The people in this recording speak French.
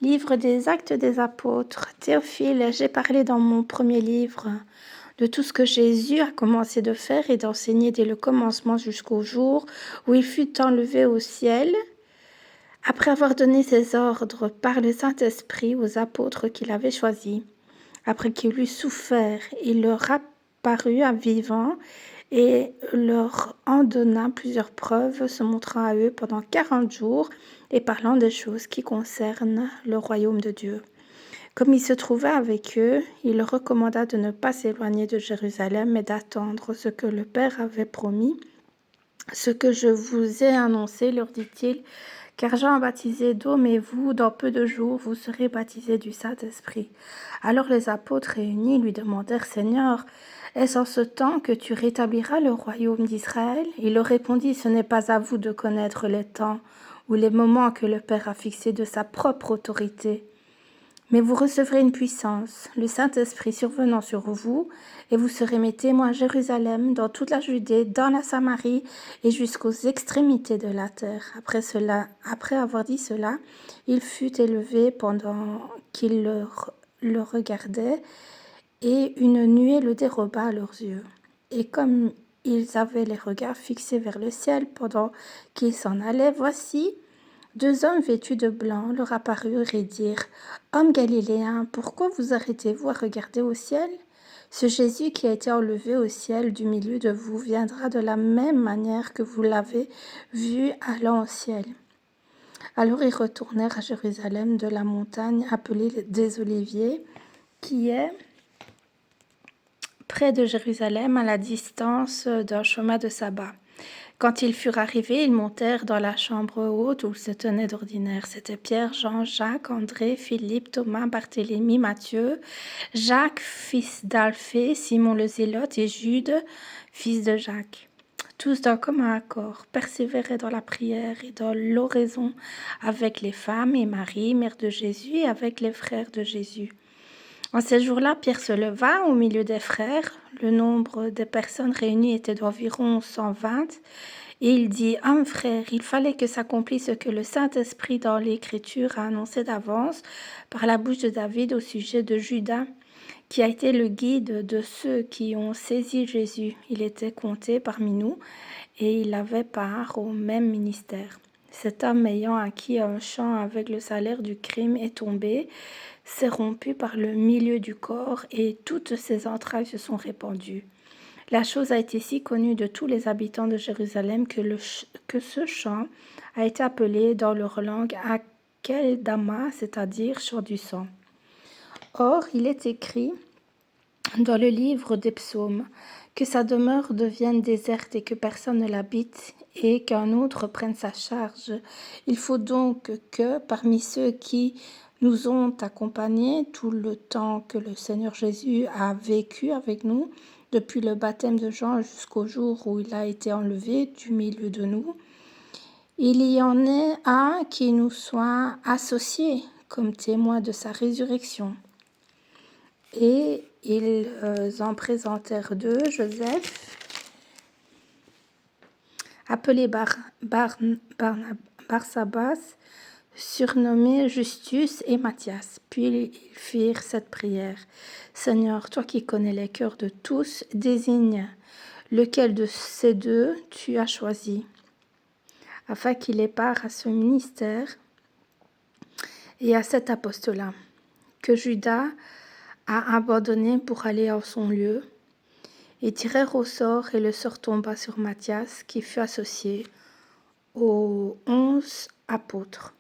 Livre des Actes des Apôtres. Théophile, j'ai parlé dans mon premier livre de tout ce que Jésus a commencé de faire et d'enseigner dès le commencement jusqu'au jour où il fut enlevé au ciel, après avoir donné ses ordres par le Saint-Esprit aux apôtres qu'il avait choisis. Après qu'il eut souffert, il leur apparut à vivant et leur en donna plusieurs preuves, se montrant à eux pendant 40 jours et parlant des choses qui concernent le royaume de Dieu. Comme il se trouvait avec eux, il leur recommanda de ne pas s'éloigner de Jérusalem, mais d'attendre ce que le Père avait promis. Ce que je vous ai annoncé, leur dit-il, car Jean a baptisé d'eau, mais vous, dans peu de jours, vous serez baptisés du Saint-Esprit. Alors les apôtres réunis lui demandèrent, Seigneur, est-ce en ce temps que tu rétabliras le royaume d'Israël? Il leur répondit, ce n'est pas à vous de connaître les temps ou les moments que le Père a fixés de sa propre autorité. Mais vous recevrez une puissance, le Saint-Esprit survenant sur vous, et vous serez mes témoins à Jérusalem, dans toute la Judée, dans la Samarie et jusqu'aux extrémités de la terre. Après avoir dit cela, il fut élevé pendant qu'il le regardait, et une nuée le déroba à leurs yeux. Et comme ils avaient les regards fixés vers le ciel pendant qu'ils s'en allaient, voici, 2 hommes vêtus de blanc leur apparurent et dirent, « Hommes galiléens, pourquoi vous arrêtez-vous à regarder au ciel? Ce Jésus qui a été enlevé au ciel du milieu de vous viendra de la même manière que vous l'avez vu allant au ciel. » Alors ils retournèrent à Jérusalem de la montagne appelée des Oliviers, qui est près de Jérusalem, à la distance d'un chemin de sabbat. Quand ils furent arrivés, ils montèrent dans la chambre haute où ils se tenaient d'ordinaire. C'étaient Pierre, Jean, Jacques, André, Philippe, Thomas, Barthélemy, Matthieu, Jacques, fils d'Alphée, Simon le Zélote et Jude, fils de Jacques. Tous d'un commun accord persévéraient dans la prière et dans l'oraison avec les femmes et Marie, mère de Jésus, et avec les frères de Jésus. En ces jours-là, Pierre se leva au milieu des frères. Le nombre des personnes réunies était d'environ 120. Et il dit, « Hommes frères, il fallait que s'accomplisse ce que le Saint-Esprit dans l'Écriture a annoncé d'avance par la bouche de David au sujet de Judas, qui a été le guide de ceux qui ont saisi Jésus. Il était compté parmi nous et il avait part au même ministère. Cet homme ayant acquis un champ avec le salaire du crime est tombé, s'est rompu par le milieu du corps et toutes ses entrailles se sont répandues. La chose a été si connue de tous les habitants de Jérusalem que ce champ a été appelé dans leur langue Akeldama, c'est-à-dire champ du sang. Or, il est écrit dans le livre des psaumes que sa demeure devienne déserte et que personne ne l'habite et qu'un autre prenne sa charge. Il faut donc que, parmi ceux qui nous ont accompagnés tout le temps que le Seigneur Jésus a vécu avec nous, depuis le baptême de Jean jusqu'au jour où il a été enlevé du milieu de nous, il y en ait un qui nous soit associé comme témoin de sa résurrection. Et ils en présentèrent 2, Joseph, appelé Barsabas, surnommé Justus, et Matthias. Puis ils firent cette prière. Seigneur, toi qui connais les cœurs de tous, désigne lequel de ces 2 tu as choisi, afin qu'il ait part à ce ministère et à cet apostolat, que Judas a abandonné pour aller en son lieu, et tirèrent au sort, et le sort tomba sur Matthias, qui fut associé aux 11 apôtres.